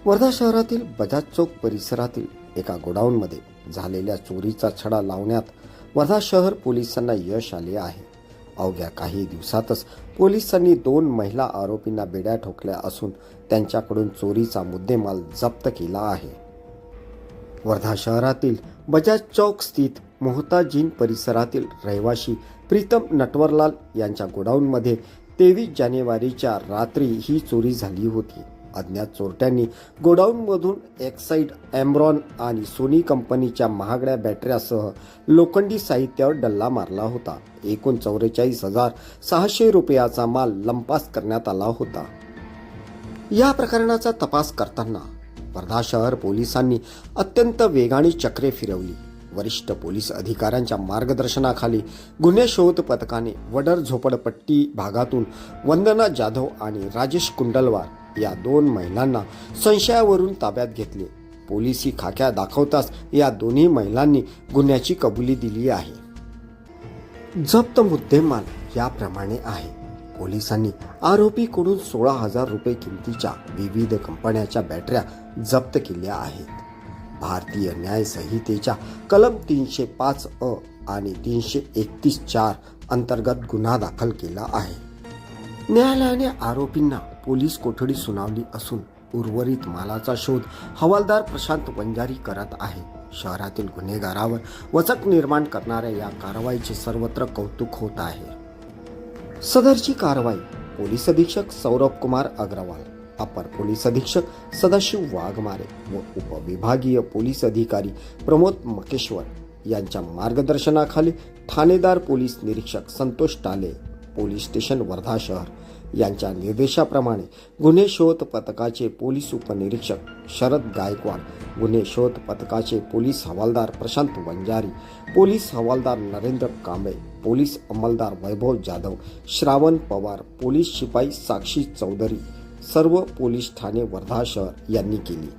वर्धा शहरातील बजाज चौक परिसरातील एका गोडाऊनमध्ये झालेल्या चोरीचा छडा लावण्यात वर्धा शहर पोलिसांना यश आले आहे. अवघ्या काही दिवसातच पोलिसांनी 2 महिला आरोपींना बेड्या ठोकल्या असून त्यांच्याकडून चोरीचा मुद्देमाल जप्त केला आहे. वर्धा शहरातील बजाज चौक स्थित मोहताजीन परिसरातील रहिवासी प्रीतम नटवरलाल यांच्या गोडाऊनमध्ये 23 जानेवारीच्या रात्री ही चोरी झाली होती. अज्ञात चोरट्यांनी गोडाऊनमधून एक्साईड, एम्ब्रॉन आणि सोनी कंपनीच्या महागड्या बॅटऱ्यासह लोखंडी साहित्यावर डल्ला मारला होता. एकूण 44,600 रुपयाचा माल लंपास करण्यात आला होता. या प्रकरणाचा तपास करताना वर्धा शहर पोलिसांनी अत्यंत वेगाने चक्रे फिरवली. वरिष्ठ पोलीस अधिकाऱ्यांच्या मार्गदर्शनाखाली गुन्हे शोध पथकाने वडर झोपडपट्टी भागातून वंदना जाधव आणि राजेश कुंडलवार या 2 महिलांना संशयावरून ताब्यात घेतले. पोलिसी खाक्या दाखवताच या दोन्ही महिलांनी गुन्ह्याची कबुली दिली आहे. जप्त मुद्देमाल याप्रमाणे आहे. पोलिसांनी आरोपीकडून 16,000 रुपये किमतीच्या विविध कंपन्यांच्या बॅटऱ्या जप्त केल्या आहेत. भारतीय न्याय संहितेच्या कलम 305(अ) आणि 331(4) अंतर्गत गुन्हा दाखल केला आहे. न्यायालयाने आरोपींना पोलीस कोठडी सुनावली असून उर्वरित मालाचा शोध हवालदार प्रशांत वंजारी करत आहे. शहरातील गुन्हेगारावर वचक निर्माण करणाऱ्या या कारवाईचे सर्वत्र कौतुक होत आहे. सदरची कारवाई पोलीस अधीक्षक सौरभ कुमार अग्रवाल, अपर पोलीस अधीक्षक सदाशिव वाघमारे व उपविभागीय पोलीस अधिकारी प्रमोद मकेश्वर यांच्या मार्गदर्शनाखाली ठाणेदार पोलीस निरीक्षक संतोष टाले, पोलीस स्टेशन वर्धा शहर यांच्या निर्देशाप्रमाणे गुन्हे शोध पथकाचे पोलीस उपनिरीक्षक शरद गायकवाड, गुन्हे शोध पथकाचे पोलीस हवालदार प्रशांत वंजारी, पोलीस हवालदार नरेंद्र कांबळे, पोलीस अंमलदार वैभव जाधव, श्रावण पवार, पोलीस शिपाई साक्षी चौधरी, सर्व पोलीस ठाणे वर्धा शहर यांनी केली.